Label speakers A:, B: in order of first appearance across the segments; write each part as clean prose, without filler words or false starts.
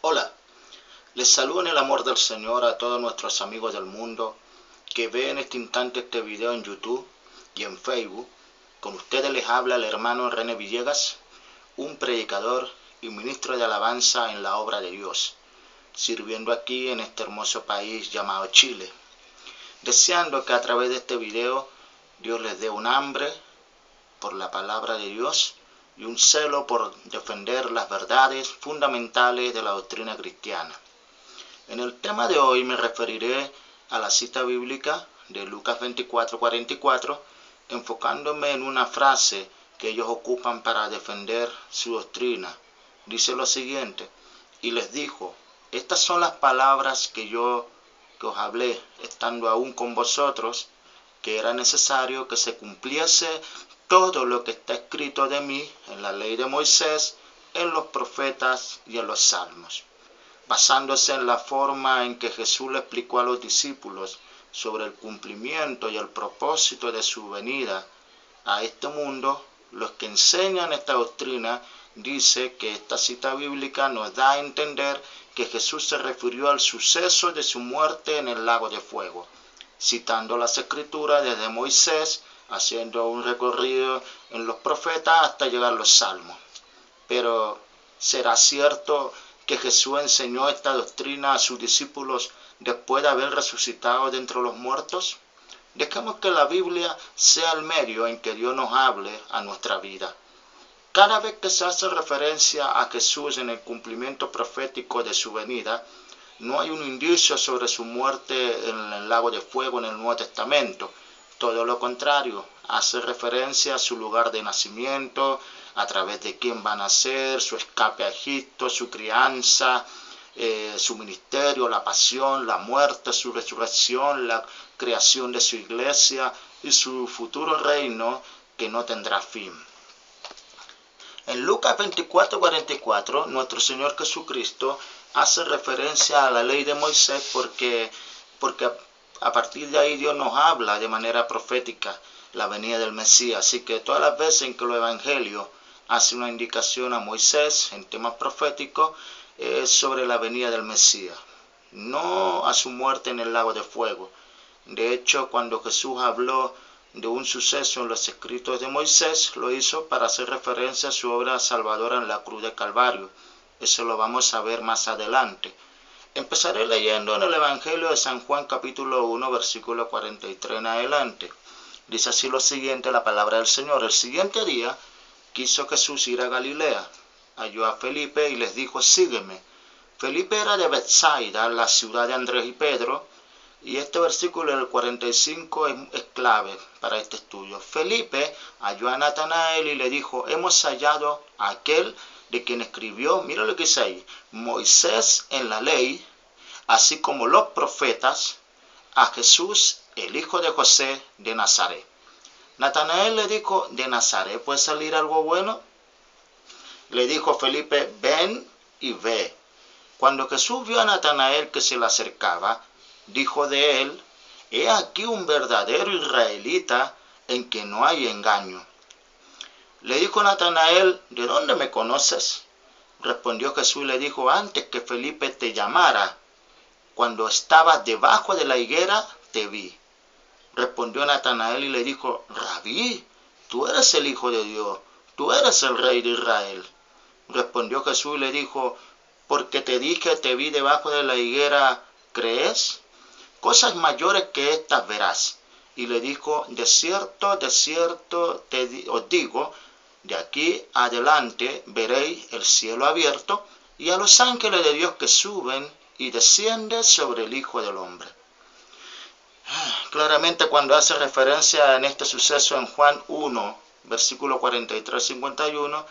A: Hola, les saludo en el amor del Señor a todos nuestros amigos del mundo que ven en este instante este video en YouTube y en Facebook. Con ustedes les habla el hermano René Villegas, un predicador y ministro de alabanza en la obra de Dios, sirviendo aquí en este hermoso país llamado Chile, deseando que a través de este video Dios les dé un hambre por la palabra de Dios y un celo por defender las verdades fundamentales de la doctrina cristiana. En el tema de hoy me referiré a la cita bíblica de Lucas 24:44, enfocándome en una frase que ellos ocupan para defender su doctrina. Dice lo siguiente: y les dijo, estas son las palabras que os hablé, estando aún con vosotros, que era necesario que se cumpliese todo lo que está escrito de mí en la ley de Moisés, en los profetas y en los salmos. Basándose en la forma en que Jesús le explicó a los discípulos sobre el cumplimiento y el propósito de su venida a este mundo, los que enseñan esta doctrina dice que esta cita bíblica nos da a entender que Jesús se refirió al suceso de su muerte en el lago de fuego, citando las escrituras desde Moisés, haciendo un recorrido en los profetas hasta llegar a los salmos. Pero, ¿será cierto que Jesús enseñó esta doctrina a sus discípulos después de haber resucitado de entre los muertos? Dejemos que la Biblia sea el medio en que Dios nos hable a nuestra vida. Cada vez que se hace referencia a Jesús en el cumplimiento profético de su venida, no hay un indicio sobre su muerte en el lago de fuego en el Nuevo Testamento. Todo lo contrario, hace referencia a su lugar de nacimiento, a través de quién va a nacer, su escape a Egipto, su crianza, su ministerio, la pasión, la muerte, su resurrección, la creación de su iglesia y su futuro reino que no tendrá fin. En Lucas 24:44, nuestro Señor Jesucristo hace referencia a la ley de Moisés porque a partir de ahí Dios nos habla de manera profética la venida del Mesías. Así que todas las veces en que los evangelios hacen una indicación a Moisés en temas proféticos, es sobre la venida del Mesías, no a su muerte en el lago de fuego. De hecho, cuando Jesús habló de un suceso en los escritos de Moisés, lo hizo para hacer referencia a su obra salvadora en la cruz de Calvario. Eso lo vamos a ver más adelante. Empezaré leyendo en el Evangelio de San Juan capítulo 1, versículo 43 en adelante. Dice así lo siguiente, la palabra del Señor. El siguiente día quiso Jesús ir a Galilea. Halló a Felipe y les dijo, sígueme. Felipe era de Betsaida, la ciudad de Andrés y Pedro, y este versículo, el 45, es clave para este estudio. Felipe halló a Natanael y le dijo, hemos hallado a aquel de quien escribió, mira lo que dice ahí, Moisés en la ley, así como los profetas, a Jesús, el hijo de José de Nazaret. Natanael le dijo, ¿de Nazaret puede salir algo bueno? Le dijo Felipe, ven y ve. Cuando Jesús vio a Natanael que se le acercaba, dijo de él, he aquí un verdadero israelita en que no hay engaño. Le dijo Natanael, ¿de dónde me conoces? Respondió Jesús y le dijo, antes que Felipe te llamara, cuando estabas debajo de la higuera, te vi. Respondió Natanael y le dijo, Rabí, tú eres el Hijo de Dios, tú eres el Rey de Israel. Respondió Jesús y le dijo, porque te dije, te vi debajo de la higuera, ¿crees? Cosas mayores que estas verás. Y le dijo, de cierto os digo, de aquí adelante veréis el cielo abierto y a los ángeles de Dios que suben y descienden sobre el Hijo del Hombre. Claramente cuando hace referencia en este suceso en Juan 1, versículo 43-51,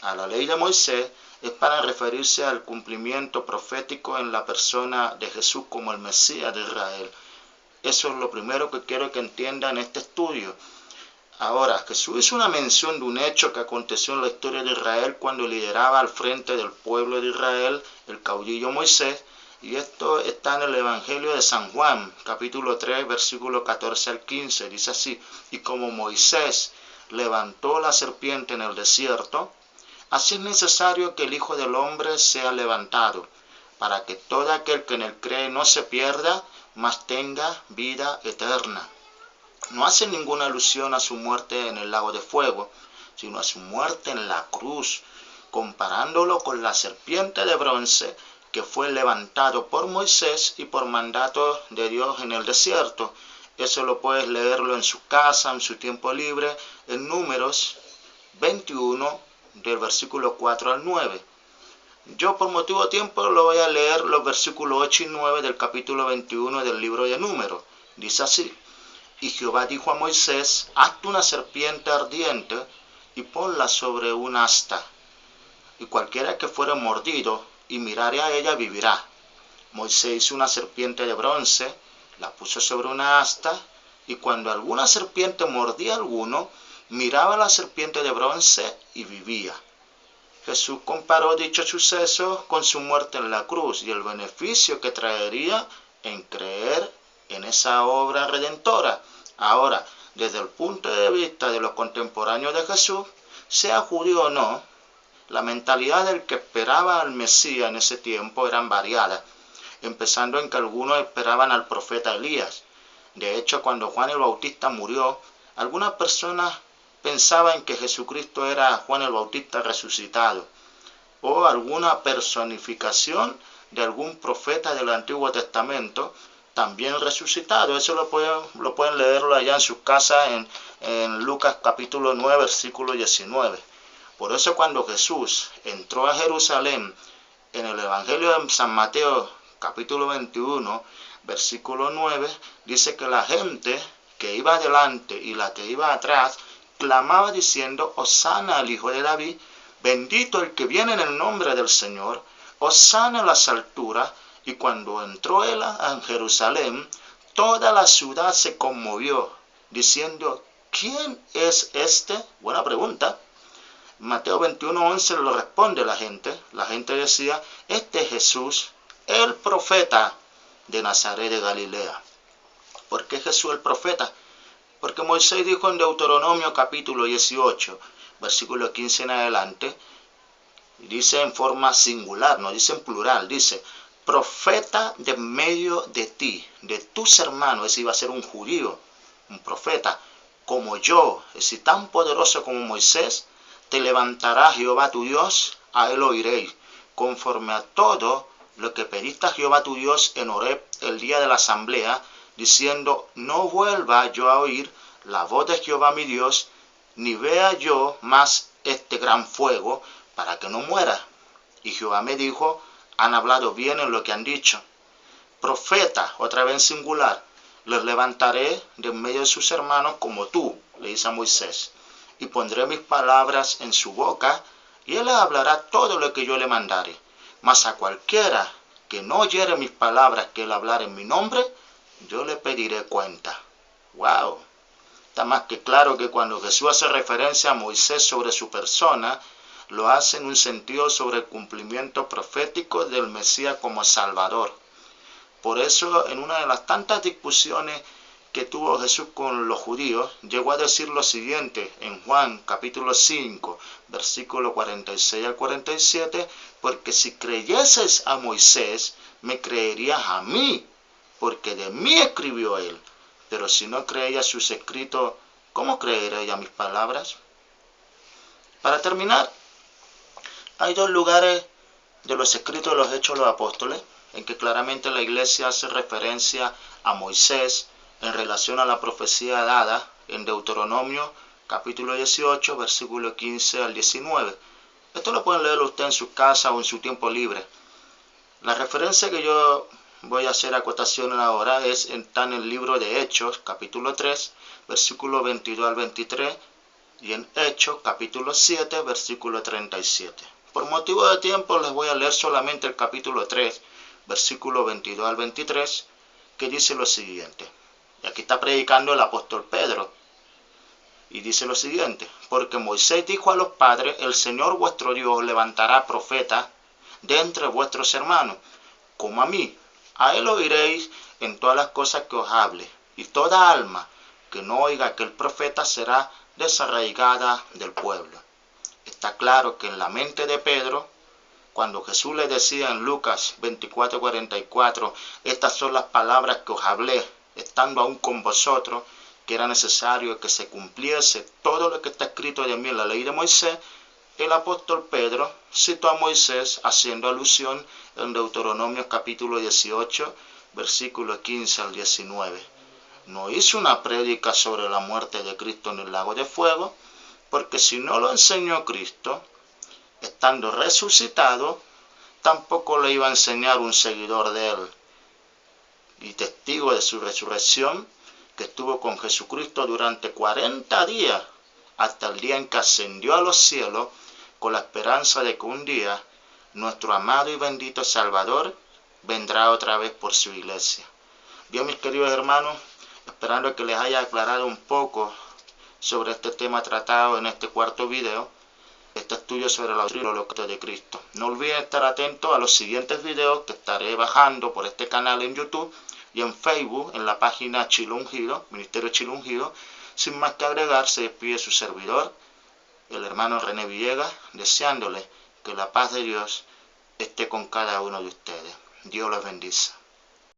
A: a la ley de Moisés, es para referirse al cumplimiento profético en la persona de Jesús como el Mesías de Israel. Eso es lo primero que quiero que entiendan en este estudio. Ahora, Jesús hizo una mención de un hecho que aconteció en la historia de Israel cuando lideraba al frente del pueblo de Israel el caudillo Moisés, y esto está en el Evangelio de San Juan, capítulo 3, versículo 14 al 15. Dice así, y como Moisés levantó la serpiente en el desierto, así es necesario que el Hijo del Hombre sea levantado, para que todo aquel que en él cree no se pierda, mas tenga vida eterna. No hace ninguna alusión a su muerte en el lago de fuego, sino a su muerte en la cruz, comparándolo con la serpiente de bronce que fue levantado por Moisés y por mandato de Dios en el desierto. Eso lo puedes leerlo en su casa, en su tiempo libre, en Números 21, del versículo 4 al 9. Yo por motivo de tiempo lo voy a leer los versículos 8 y 9 del capítulo 21 del libro de Números. Dice así: Y Jehová dijo a Moisés: hazte una serpiente ardiente y ponla sobre un asta, y cualquiera que fuere mordido y mirare a ella vivirá. Moisés hizo una serpiente de bronce, la puso sobre una asta, y cuando alguna serpiente mordía a alguno, miraba a la serpiente de bronce y vivía. Jesús comparó dicho suceso con su muerte en la cruz y el beneficio que traería en creer en esa obra redentora. Ahora, desde el punto de vista de los contemporáneos de Jesús, sea judío o no, la mentalidad del que esperaba al Mesías en ese tiempo eran variadas, empezando en que algunos esperaban al profeta Elías. De hecho, cuando Juan el Bautista murió, algunas personas pensaban que Jesucristo era Juan el Bautista resucitado, o alguna personificación de algún profeta del Antiguo Testamento también resucitado. Eso lo pueden leerlo allá en sus casas en Lucas capítulo 9, versículo 19. Por eso cuando Jesús entró a Jerusalén, en el Evangelio de San Mateo capítulo 21, versículo 9, dice que la gente que iba adelante y la que iba atrás clamaba diciendo: Hosana al Hijo de David, bendito el que viene en el nombre del Señor, Hosana en las alturas. Y cuando entró él en Jerusalén, toda la ciudad se conmovió, diciendo: ¿quién es este? Buena pregunta. Mateo 21:11 lo responde la gente. La gente decía: este es Jesús, el profeta de Nazaret de Galilea. ¿Por qué Jesús el profeta? Porque Moisés dijo en Deuteronomio capítulo 18, versículo 15 en adelante, dice en forma singular, no dice en plural, dice: profeta de medio de ti, de tus hermanos. Ese iba a ser un judío, un profeta, como yo, es decir, tan poderoso como Moisés, te levantará Jehová tu Dios, a él oiréis, conforme a todo lo que pediste a Jehová tu Dios en Horeb el día de la asamblea, diciendo: no vuelva yo a oír la voz de Jehová mi Dios, ni vea yo más este gran fuego, para que no muera. Y Jehová me dijo: han hablado bien en lo que han dicho. Profeta, otra vez en singular, los levantaré de en medio de sus hermanos como tú, le dice a Moisés, y pondré mis palabras en su boca, y él les hablará todo lo que yo le mandare. Mas a cualquiera que no oyere mis palabras que él hablara en mi nombre, yo le pediré cuenta. ¡Wow! Está más que claro que cuando Jesús hace referencia a Moisés sobre su persona, lo hace en un sentido sobre el cumplimiento profético del Mesías como Salvador. Por eso, en una de las tantas discusiones que tuvo Jesús con los judíos, llegó a decir lo siguiente en Juan capítulo 5, versículo 46 al 47, porque si creyeses a Moisés, me creerías a mí, porque de mí escribió él. Pero si no creéis sus escritos, ¿cómo creeréis a mis palabras? Para terminar, hay dos lugares de los escritos de los Hechos de los Apóstoles en que claramente la Iglesia hace referencia a Moisés en relación a la profecía dada en Deuteronomio capítulo 18, versículo 15 al 19. Esto lo pueden leer usted en su casa o en su tiempo libre. La referencia que yo voy a hacer acotación ahora está en el libro de Hechos capítulo 3, versículo 22 al 23, y en Hechos capítulo 7, versículo 37. Por motivo de tiempo les voy a leer solamente el capítulo 3, versículo 22 al 23, que dice lo siguiente. Y aquí está predicando el apóstol Pedro. Y dice lo siguiente: porque Moisés dijo a los padres: el Señor vuestro Dios levantará profeta de entre vuestros hermanos, como a mí. A él oiréis en todas las cosas que os hable, y toda alma que no oiga aquel profeta será desarraigada del pueblo. Está claro que en la mente de Pedro cuando Jesús le decía en Lucas 24:44, estas son las palabras que os hablé, estando aún con vosotros, que era necesario que se cumpliese todo lo que está escrito de mí en la ley de Moisés, el apóstol Pedro citó a Moisés haciendo alusión en Deuteronomio capítulo 18, versículo 15 al 19. No hizo una prédica sobre la muerte de Cristo en el lago de fuego, porque si no lo enseñó Cristo, estando resucitado, tampoco le iba a enseñar un seguidor de él y testigo de su resurrección, que estuvo con Jesucristo durante 40 días, hasta el día en que ascendió a los cielos, con la esperanza de que un día nuestro amado y bendito Salvador vendrá otra vez por su iglesia. Bien, mis queridos hermanos, esperando que les haya aclarado un poco sobre este tema tratado en este cuarto video, este estudio sobre la doctrina de Cristo. No olviden estar atentos a los siguientes videos que estaré bajando por este canal en YouTube y en Facebook, en la página Chilo Ungido, Ministerio Chilo Ungido. Sin más que agregar, se despide su servidor, el hermano René Villegas, deseándole que la paz de Dios esté con cada uno de ustedes. Dios los bendice.